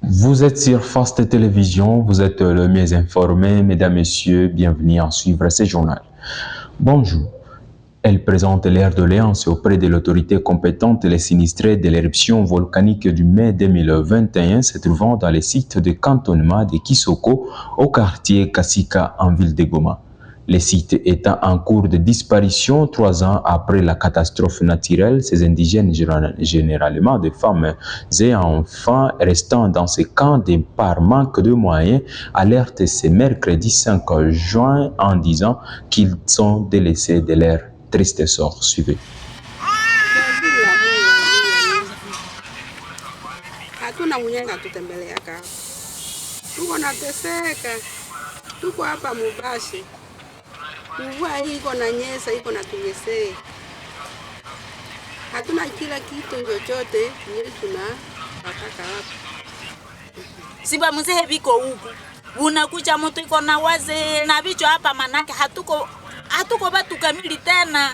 Vous êtes sur Fast Télévision, vous êtes le mieux informé, mesdames, messieurs, bienvenue à suivre ce journal. Bonjour. Elle présente l'air doléance auprès de l'autorité compétente les sinistrés de l'éruption volcanique du mai 2021 se trouvant dans les sites de cantonnement de Kisoko au quartier Kasika en ville de Goma. Les sites étant en cours de disparition 3 ans après la catastrophe naturelle, ces indigènes, généralement des femmes et enfants restant dans ces camps par manque de moyens, alertent ce mercredi 5 juin en disant qu'ils sont délaissés de leur triste sort. Suivez. Hatuna mwenyenga tutembeleaka. Tuko nateseka. Tuko hapa Mubashi. Mvua hii iko na nyesa, iko na tunyesee. Hatuna kila kitu chochote nye tunataka hapa. Simba mzee biko huku. Unakuja mtu iko na waze na bicho hapa manake hatuko batu kamili tena.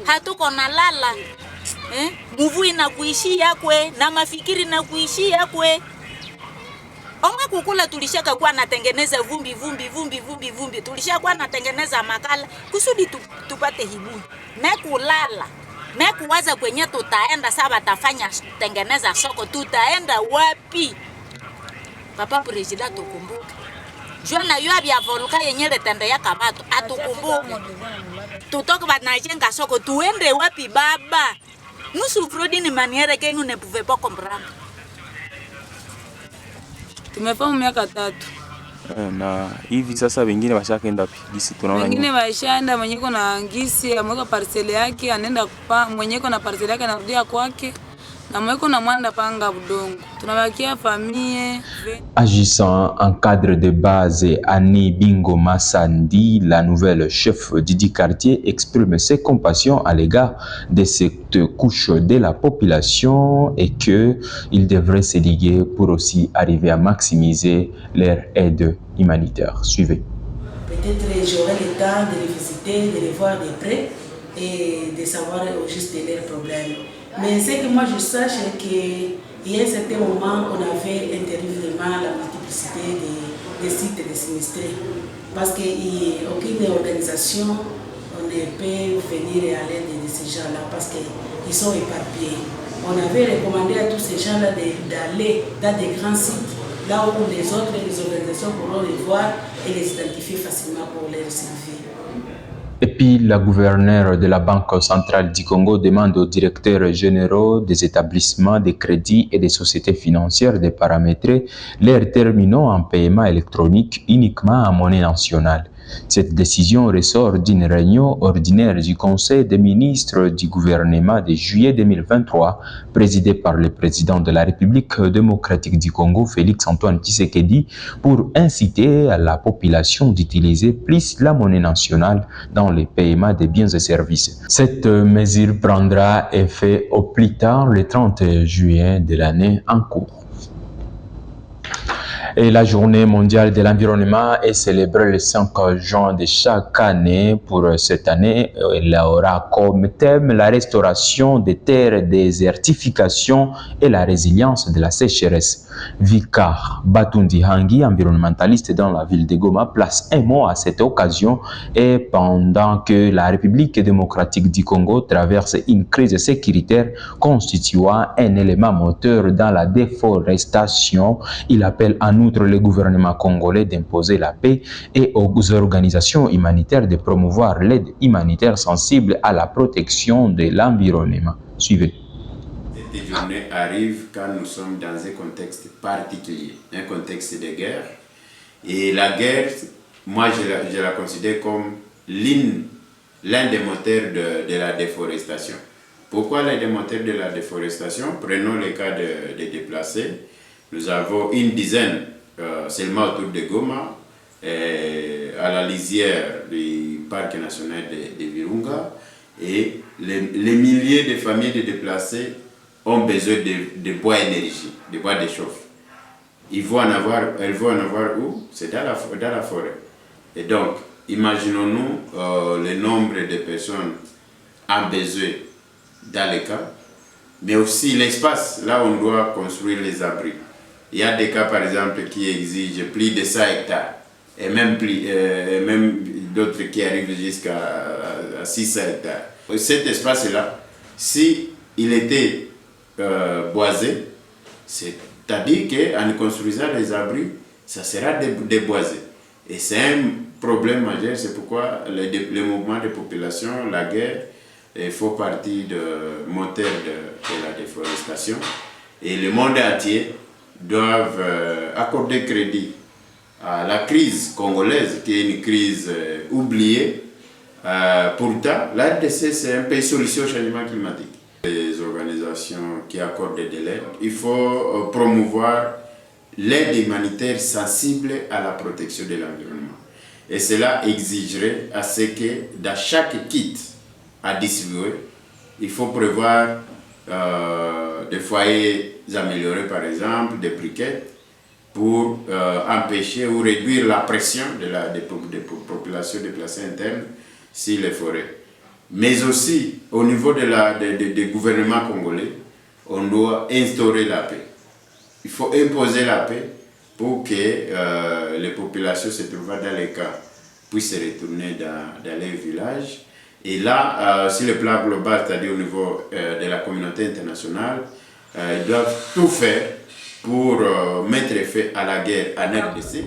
Hatuko na lala. Mvua inakuishia kwe na mafikiri inakuishia kwe. Onga kukula tulishaka kuwa natengeneza vumbi. Tulishaka natengeneza makala kusudi tupate hibuni. Mekulala. Mekuwaza kwenye tutaenda saba tafanya tengeneza soko. Tutaenda wapi? Papa President tukumbuke. Jona yu abia volka yenye letende ya kabato. Atukumbuke. Tutoke banajenga soko. Tuende wapi baba? Nusu frodi ni maniere que nous ne pouvons pas comprendre. Tumefanya miaka 3. Na hivi sasa wengine washakaenda wapi? Gisi tunaona wengine washaenda, mwenye kuna ngisi ameweka parcelle yake anaenda mwenye kuna parcelle yake anarudia kwake na mwenye kuna mwanda panga budongo. Tunabakia famille. Agissant en cadre de base, Annie Bingo Massandi, la nouvelle chef du quartier, exprime ses compassions à l'égard de cette couche de la population et qu'ils devraient se liguer pour aussi arriver à maximiser leur aide humanitaire. Suivez. Peut-être j'aurai le temps de les visiter, de les voir de près et de savoir au juste leurs problèmes. Mais ce que moi je sache, c'est qu'il y a un certain moment, on avait interdit vraiment la multiplicité des sites de sinistrés. Parce qu'aucune organisation ne peut venir à l'aide de ces gens-là parce qu'ils sont éparpillés. On avait recommandé à tous ces gens-là d'aller dans des grands sites, là où les organisations pourront les voir et les identifier facilement pour les servir. Et puis, la gouverneure de la Banque centrale du Congo demande aux directeurs généraux des établissements de crédit et des sociétés financières de paramétrer leurs terminaux en paiement électronique uniquement en monnaie nationale. Cette décision ressort d'une réunion ordinaire du Conseil des ministres du gouvernement de juillet 2023, présidé par le président de la République démocratique du Congo, Félix-Antoine Tshisekedi, pour inciter à la population d'utiliser plus la monnaie nationale dans les paiements des biens et services. Cette mesure prendra effet au plus tard le 30 juillet de l'année en cours. Et la journée mondiale de l'environnement est célébrée le 5 juin de chaque année. Pour cette année, elle aura comme thème la restauration des terres, désertification et la résilience de la sécheresse. Vikar Batundi Hangi, environnementaliste dans la ville de Goma, place un mot à cette occasion et pendant que la République démocratique du Congo traverse une crise sécuritaire constituant un élément moteur dans la déforestation, il appelle en outre le gouvernement congolais d'imposer la paix et aux organisations humanitaires de promouvoir l'aide humanitaire sensible à la protection de l'environnement. Suivez. Cette journée arrive quand nous sommes dans un contexte particulier, un contexte de guerre. Et la guerre, moi je la considère comme l'un des moteurs de la déforestation. Pourquoi l'un des moteurs de la déforestation? Prenons le cas des déplacés. Nous avons une dizaine seulement autour de Goma, à la lisière du parc national de Virunga, et les milliers de familles de déplacés ont besoin de bois énergie, de bois de chauffe. Elles vont en avoir où? C'est dans la forêt. Et donc, imaginons-nous le nombre de personnes en besoin dans les cas, mais aussi l'espace, là où on doit construire les abris. Il y a des cas, par exemple, qui exigent plus de 100 hectares, et même d'autres qui arrivent jusqu'à 600 hectares. Cet espace-là, si il était boisé, c'est-à-dire qu'en construisant les abris, ça sera déboisé. Et c'est un problème majeur, c'est pourquoi le mouvement de population, la guerre, faut partie de moteur de la déforestation. Et le monde entier doivent accorder crédit à la crise congolaise, qui est une crise oubliée. Pourtant, la RDC, c'est un pays solution au changement climatique. Les organisations qui accordent de l'aide, il faut promouvoir l'aide humanitaire sensible à la protection de l'environnement. Et cela exigerait à ce que dans chaque kit à distribuer, il faut prévoir des foyers améliorés, par exemple, des briquettes, pour empêcher ou réduire la pression des populations déplacées internes sur les forêts. Mais aussi, au niveau des gouvernements congolais, on doit instaurer la paix. Il faut imposer la paix pour que les populations se trouvant dans les camps puissent se retourner dans les villages. Et là, sur le plan global, c'est-à-dire au niveau de la communauté internationale, ils doivent tout faire pour mettre fin à la guerre en RDC.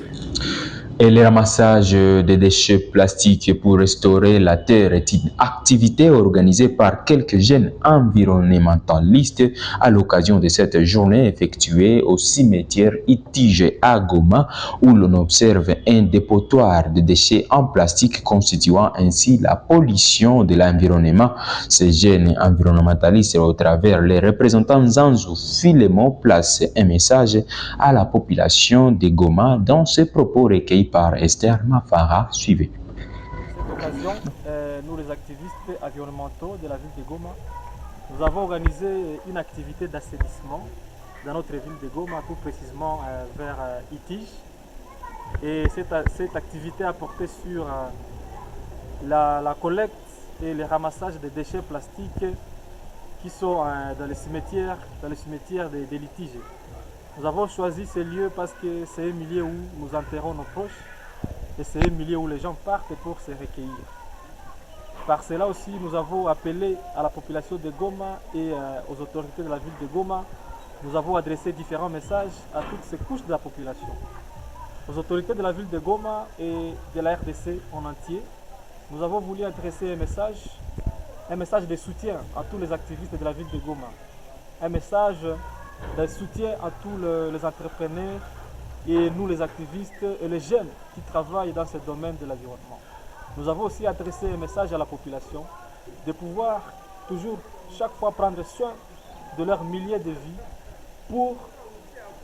Et le ramassage des déchets plastiques pour restaurer la terre est une activité organisée par quelques jeunes environnementalistes à l'occasion de cette journée effectuée au cimetière Itige à Goma, où l'on observe un dépotoir de déchets en plastique constituant ainsi la pollution de l'environnement. Ces jeunes environnementalistes, au travers les représentants Zanzou Filemon, placent un message à la population de Goma dans ce propos recueillis par Esther Mafara. Suivez. Cette occasion, nous les activistes environnementaux de la ville de Goma, nous avons organisé une activité d'assainissement dans notre ville de Goma, plus précisément vers Itige. Et cette activité a porté sur la collecte et le ramassage des déchets plastiques qui sont dans les cimetières de l'Itige. Nous avons choisi ce lieu parce que c'est un milieu où nous enterrons nos proches et c'est un milieu où les gens partent pour se recueillir. Par cela aussi, nous avons appelé à la population de Goma et aux autorités de la ville de Goma. Nous avons adressé différents messages à toutes ces couches de la population. Aux autorités de la ville de Goma et de la RDC en entier, nous avons voulu adresser un message de soutien à tous les activistes de la ville de Goma. Un message de soutien à tous les entrepreneurs et nous les activistes et les jeunes qui travaillent dans ce domaine de l'environnement. Nous avons aussi adressé un message à la population de pouvoir toujours, chaque fois, prendre soin de leur milieu de vie pour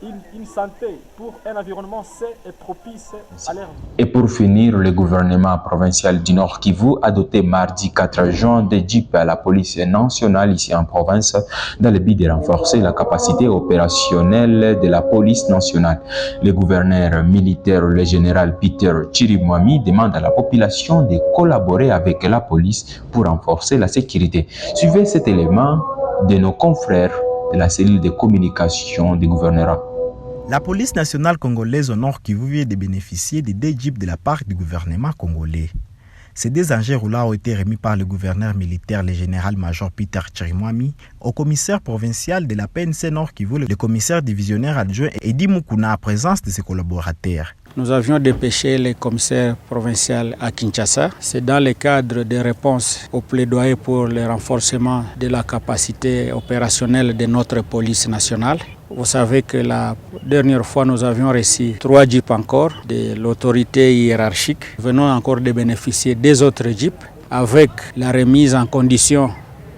une santé, pour un environnement sain et propice à leur vie. Et pour finir, le gouvernement provincial du Nord Kivu a doté mardi 4 juin des jeeps à la police nationale ici en province dans le but de renforcer la capacité opérationnelle de la police nationale. Le gouverneur militaire, le général Peter Chirimwami, demande à la population de collaborer avec la police pour renforcer la sécurité. Suivez cet élément de nos confrères de la cellule de communication du gouvernorat. La police nationale congolaise au Nord Kivu vient de bénéficier de 2 jeeps de la part du gouvernement congolais. Ces 2 engins-roulants ont été remis par le gouverneur militaire, le général-major Peter Chirimwami, au commissaire provincial de la PNC Nord Kivu, le commissaire divisionnaire adjoint Edi Mukuna, en présence de ses collaborateurs. Nous avions dépêché le commissaire provincial à Kinshasa. C'est dans le cadre des réponses au plaidoyer pour le renforcement de la capacité opérationnelle de notre police nationale. Vous savez que la dernière fois, nous avions reçu 3 jeeps encore de l'autorité hiérarchique. Nous venons encore de bénéficier des autres jeeps avec la remise en condition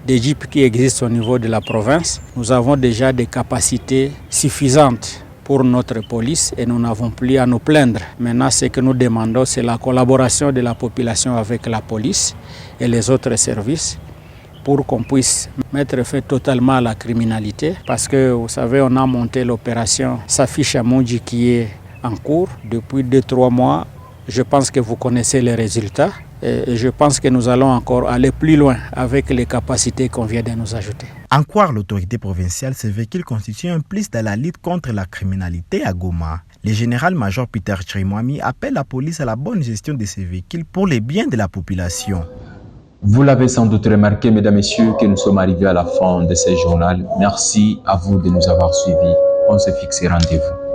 des jeeps qui existent au niveau de la province. Nous avons déjà des capacités suffisantes pour notre police et nous n'avons plus à nous plaindre. Maintenant, ce que nous demandons, c'est la collaboration de la population avec la police et les autres services pour qu'on puisse mettre fin totalement à la criminalité. Parce que, vous savez, on a monté l'opération S'affiche à Moudji qui est en cours depuis 2-3 mois. Je pense que vous connaissez les résultats et je pense que nous allons encore aller plus loin avec les capacités qu'on vient de nous ajouter. En quoi l'autorité provinciale se veut qu'il constitue un plus dans la lutte contre la criminalité à Goma. Le général-major Peter Chirimwami appelle la police à la bonne gestion de ces véhicules pour le bien de la population. Vous l'avez sans doute remarqué, mesdames, messieurs, que nous sommes arrivés à la fin de ce journal. Merci à vous de nous avoir suivis. On se fixe rendez-vous.